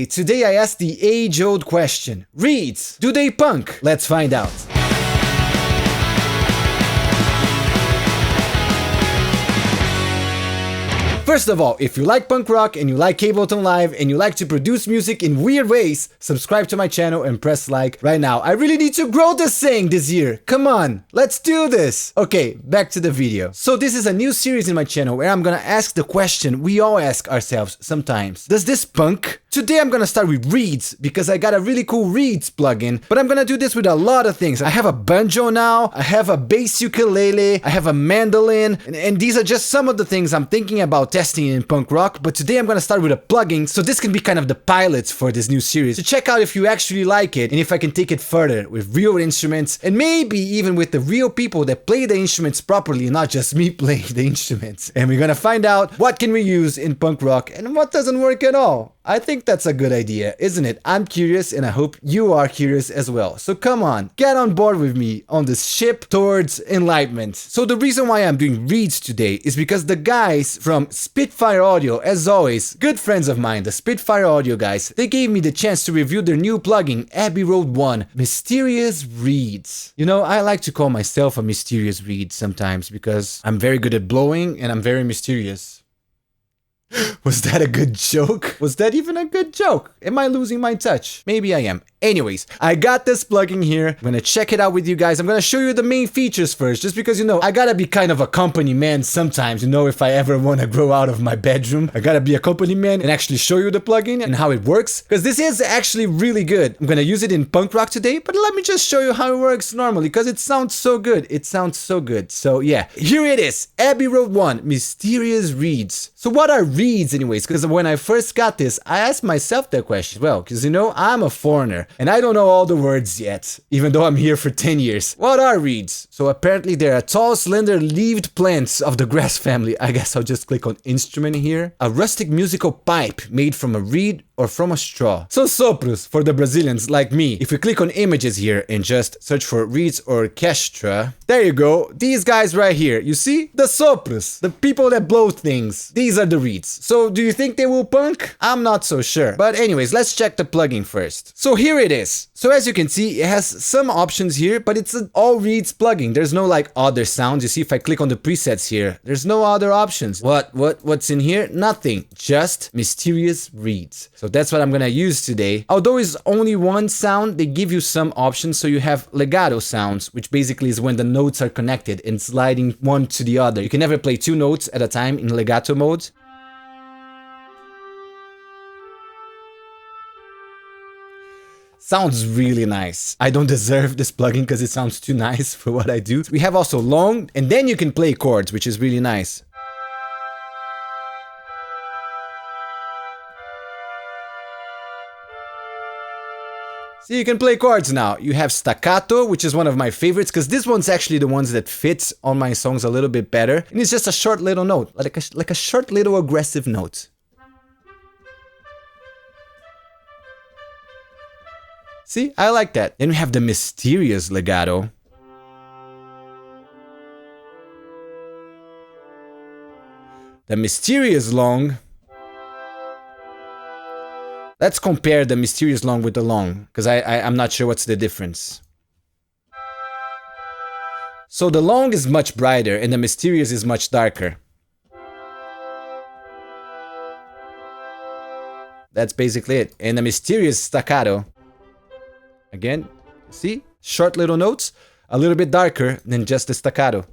Okay, today I asked the age-old question. Reeds, do they punk? Let's find out. First of all, if you like punk rock and you like Ableton Live and you like to produce music in weird ways, subscribe to my channel and press like right now. I really need to grow this thing this year. Come on, let's do this. Okay, back to the video. So this is a new series in my channel where I'm gonna ask the question we all ask ourselves sometimes. Does this punk? Today I'm gonna start with reeds because I got a really cool reeds plugin, but I'm gonna do this with a lot of things. I have a banjo now, I have a bass ukulele, I have a mandolin, and these are just some of the things I'm thinking about testing in punk rock, but today I'm gonna start with a plugin, so this can be kind of the pilot for this new series to check out if you actually like it and if I can take it further with real instruments and maybe even with the real people that play the instruments properly, not just me playing the instruments. And we're gonna find out what can we use in punk rock and what doesn't work at all. I think that's a good idea, isn't it? I'm curious and I hope you are curious as well. So come on, get on board with me on this ship towards enlightenment. So the reason why I'm doing reeds today is because the guys from Spitfire Audio, as always, good friends of mine, the Spitfire Audio guys, they gave me the chance to review their new plugin, Abbey Road 1, Mysterious Reeds. You know, I like to call myself a mysterious reed sometimes because I'm very good at blowing and I'm very mysterious. Was that a good joke? Was that even a good joke? Am I losing my touch? Maybe I am. Anyways, I got this plugin here. I'm gonna check it out with you guys. I'm gonna show you the main features first, just because, you know, I gotta be kind of a company man sometimes, you know, if I ever wanna grow out of my bedroom. I gotta be a company man and actually show you the plugin and how it works, because this is actually really good. I'm gonna use it in punk rock today, but let me just show you how it works normally, because it sounds so good. It sounds so good. So yeah, here it is. Abbey Road 1, Mysterious Reeds. So what are reeds anyways? Because when I first got this, I asked myself that question. Well, because you know, I'm a foreigner and I don't know all the words yet, even though I'm here for 10 years. What are reeds? So apparently they're tall, slender, leaved plants of the grass family. I guess I'll just click on instrument here. A rustic musical pipe made from a reed or from a straw. So sopros for the Brazilians like me. If we click on images here and just search for reeds or orchestra, there you go. These guys right here, you see? The sopros, the people that blow things. These are the reeds. So do you think they will punk? I'm not so sure. But anyways, let's check the plugin first. So here it is. So as you can see, it has some options here, but it's an all reeds plugin. There's no like other sounds. You see, if I click on the presets here, there's no other options. What's in here? Nothing. Just mysterious reeds. So that's what I'm gonna use today. Although it's only one sound, they give you some options. So you have legato sounds, which basically is when the notes are connected and sliding one to the other. You can never play two notes at a time in legato mode. Sounds really nice. I don't deserve this plugin because it sounds too nice for what I do. We have also long, and then you can play chords, which is really nice. So you can play chords now. You have staccato, which is one of my favorites, because this one's actually the ones that fits on my songs a little bit better. And it's just a short little note, like a short little aggressive note. See, I like that. Then we have the mysterious legato. The mysterious long. Let's compare the mysterious long with the long, because I'm not sure what's the difference. So the long is much brighter and the mysterious is much darker. That's basically it. And the mysterious staccato. Again, see? Short little notes, a little bit darker than just the staccato.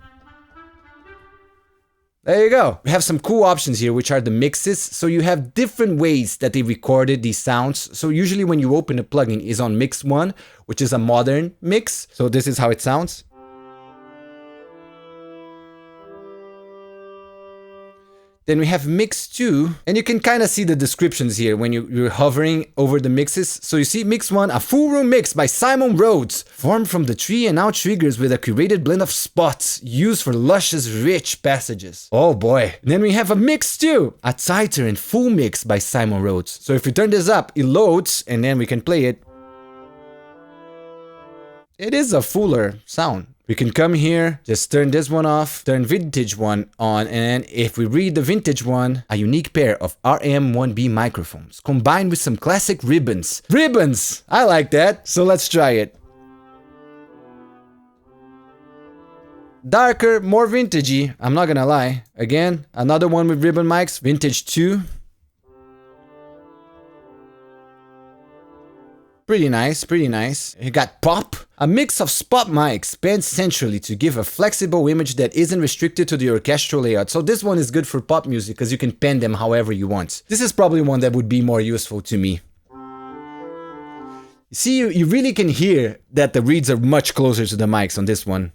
There you go. We have some cool options here, which are the mixes. So you have different ways that they recorded these sounds. So usually when you open a plugin is on mix 1, which is a modern mix. So this is how it sounds. Then we have mix 2, and you can kind of see the descriptions here when you're hovering over the mixes. So you see mix 1, a full room mix by Simon Rhodes, formed from the tree and now triggers with a curated blend of spots used for luscious, rich passages. Oh boy. And then we have a mix 2, a tighter and full mix by Simon Rhodes. So if we turn this up, it loads, and then we can play it. It is a fuller sound. We can come here, just turn this one off, turn vintage one on, and if we read the vintage one, a unique pair of RM1B microphones combined with some classic ribbons. Ribbons! I like that. So let's try it. Darker, more vintagey, I'm not gonna lie. Again, another one with ribbon mics, vintage 2. Pretty nice, pretty nice. You got pop. A mix of spot mics bent centrally to give a flexible image that isn't restricted to the orchestral layout. So this one is good for pop music because you can pen them however you want. This is probably one that would be more useful to me. You see, you really can hear that the reeds are much closer to the mics on this one.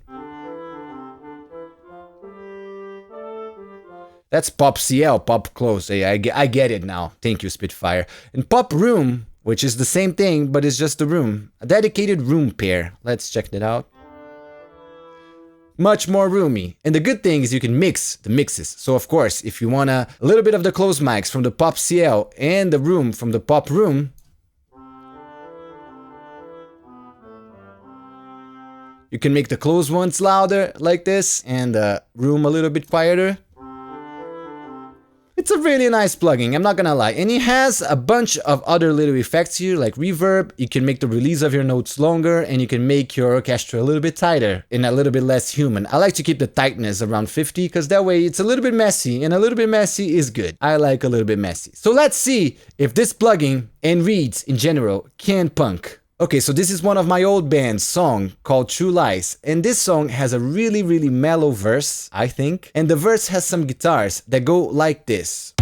That's pop CL, pop close. I get it now. Thank you, Spitfire. And pop room, which is the same thing, but it's just a room. A dedicated room pair. Let's check that out. Much more roomy. And the good thing is you can mix the mixes. So of course, if you want a little bit of the close mics from the pop CL and the room from the pop room, you can make the close ones louder like this and the room a little bit quieter. It's a really nice plugin, I'm not gonna lie. And it has a bunch of other little effects here, like reverb. You can make the release of your notes longer, and you can make your orchestra a little bit tighter and a little bit less human. I like to keep the tightness around 50, because that way it's a little bit messy, and a little bit messy is good. I like a little bit messy. So let's see if this plugin and Reeds in general can punk. Okay, so this is one of my old band's song called True Lies, and this song has a really mellow verse, I think, and the verse has some guitars that go like this.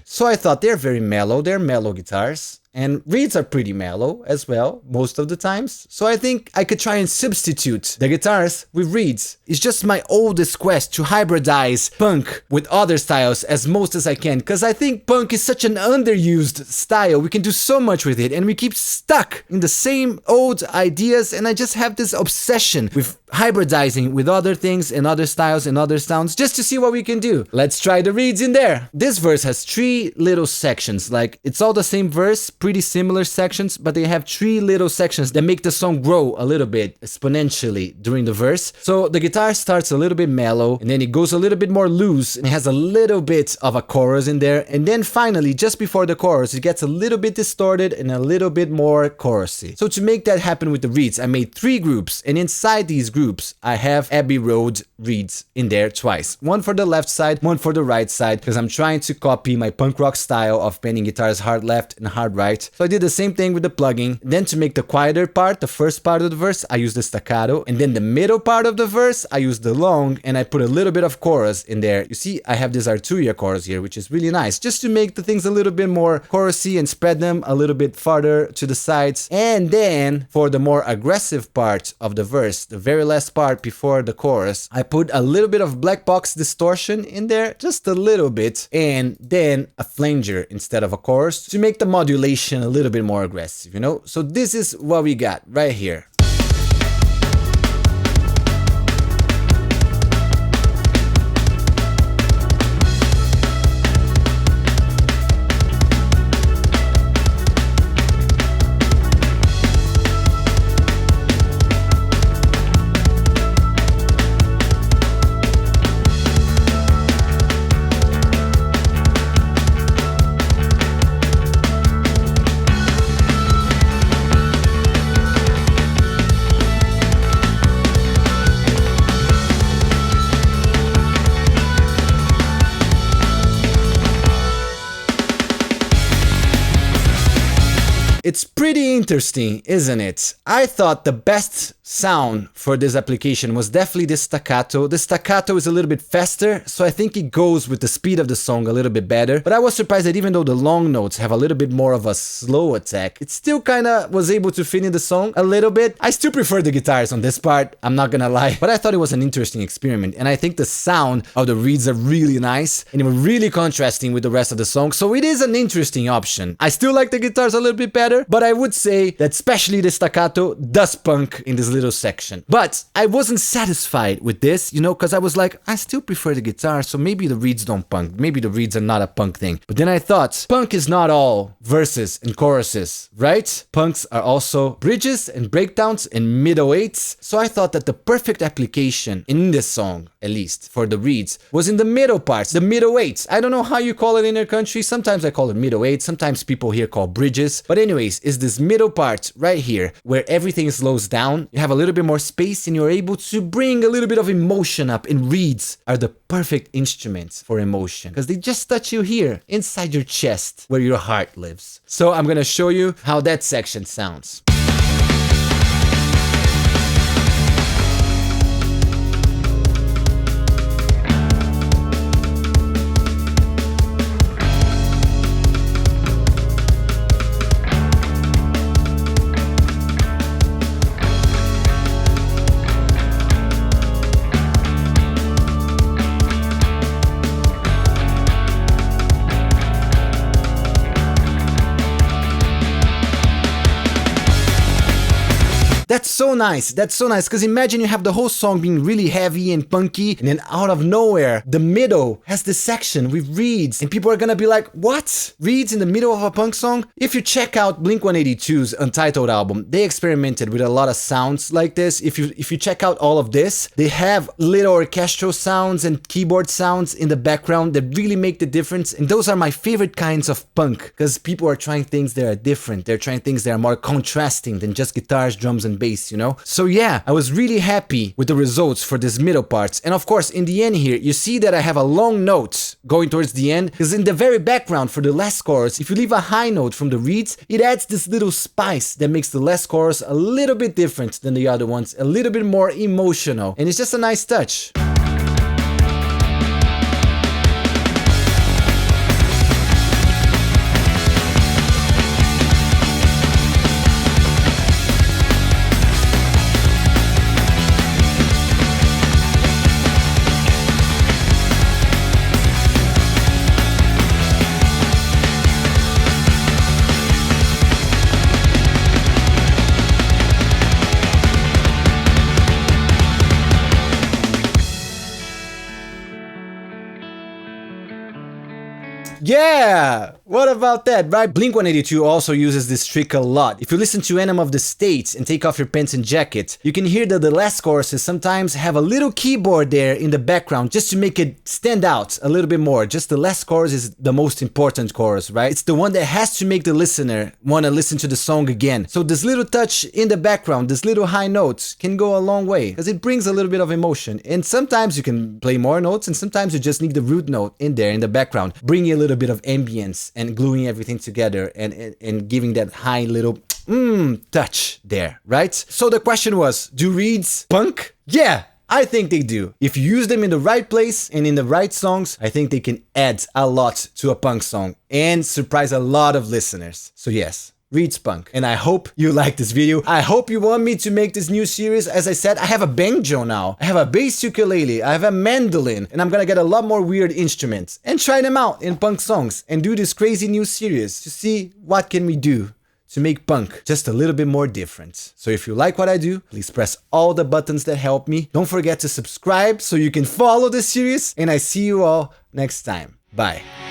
So I thought they're very mellow, they're mellow guitars, and Reeds are pretty mellow as well, most of the times. So I think I could try and substitute the guitars with Reeds. It's just my oldest quest to hybridize punk with other styles as most as I can, because I think punk is such an underused style. We can do so much with it, and we keep stuck in the same old ideas, and I just have this obsession with hybridizing with other things and other styles and other sounds just to see what we can do. Let's try the Reeds in there. This verse has 3 little sections, like it's all the same verse, pretty similar sections, but they have 3 little sections that make the song grow a little bit exponentially during the verse. So the guitar starts a little bit mellow, and then it goes a little bit more loose, and it has a little bit of a chorus in there, and then finally, just before the chorus, it gets a little bit distorted and a little bit more chorusy. So to make that happen with the Reeds, I made 3 groups, and inside these groups, I have Abbey Road Reeds in there twice. One for the left side, one for the right side, because I'm trying to copy my punk rock style of penning guitars hard left and hard right. So I did the same thing with the plugin. Then to make the quieter part, the first part of the verse, I used the staccato, and then the middle part of the verse, I used the long, and I put a little bit of chorus in there. You see, I have this Arturia chorus here, which is really nice, just to make the things a little bit more chorusy and spread them a little bit farther to the sides. And then for the more aggressive part of the verse, the very last part before the chorus, I put a little bit of black box distortion in there, just a little bit, and then a flanger instead of a chorus to make the modulation a little bit more aggressive, you know? So this is what we got right here. It's pretty interesting, isn't it? I thought the best sound for this application was definitely the staccato. The staccato is a little bit faster, so I think it goes with the speed of the song a little bit better. But I was surprised that even though the long notes have a little bit more of a slow attack, it still kind of was able to fit in the song a little bit. I still prefer the guitars on this part, I'm not gonna lie, but I thought it was an interesting experiment, and I think the sound of the reeds are really nice, and they were really contrasting with the rest of the song, so it is an interesting option. I still like the guitars a little bit better, but I would say that especially the staccato does punk in this little section. But I wasn't satisfied with this, you know, because I was like, I still prefer the guitar, so maybe the reeds don't punk, maybe the reeds are not a punk thing. But then I thought, punk is not all verses and choruses, right? Punks are also bridges and breakdowns and middle eights, so I thought that the perfect application in this song, at least for the reeds, was in the middle parts, the middle eights. I don't know how you call it in your country, sometimes I call it middle eights, sometimes people here call bridges, but anyways, it's this middle part right here where everything slows down, you have a little bit more space and you're able to bring a little bit of emotion up, and reeds are the perfect instruments for emotion because they just touch you here inside your chest where your heart lives. So I'm gonna show you how that section sounds. That's so nice. That's so nice. Because imagine you have the whole song being really heavy and punky, and then out of nowhere, the middle has this section with reeds, and people are gonna be like, what? Reeds in the middle of a punk song? If you check out Blink-182's Untitled album, they experimented with a lot of sounds like this. If you check out all of this, they have little orchestral sounds and keyboard sounds in the background that really make the difference. And those are my favorite kinds of punk, because people are trying things that are different. They're trying things that are more contrasting than just guitars, drums, and bass, you know? So yeah, I was really happy with the results for this middle parts. And of course, in the end here, you see that I have a long note going towards the end, because in the very background for the last chorus, if you leave a high note from the reeds, it adds this little spice that makes the last chorus a little bit different than the other ones, a little bit more emotional, and it's just a nice touch. Yeah! What about that, right? Blink-182 also uses this trick a lot. If you listen to Enema of the State and Take Off Your Pants and Jacket, you can hear that the last choruses sometimes have a little keyboard there in the background just to make it stand out a little bit more. Just the last chorus is the most important chorus, right? It's the one that has to make the listener want to listen to the song again. So this little touch in the background, this little high notes can go a long way because it brings a little bit of emotion. And sometimes you can play more notes, and sometimes you just need the root note in there in the background, bringing a little bit of ambience and gluing everything together and giving that high little touch there, right? So the question was, do reeds punk? Yeah, I think they do. If you use them in the right place and in the right songs, I think they can add a lot to a punk song and surprise a lot of listeners. So yes, reeds punk. And I hope you like this video. I hope you want me to make this new series. As I said, I have a banjo now. I have a bass ukulele. I have a mandolin. And I'm gonna get a lot more weird instruments and try them out in punk songs and do this crazy new series to see what can we do to make punk just a little bit more different. So if you like what I do, please press all the buttons that help me. Don't forget to subscribe so you can follow this series. And I see you all next time. Bye.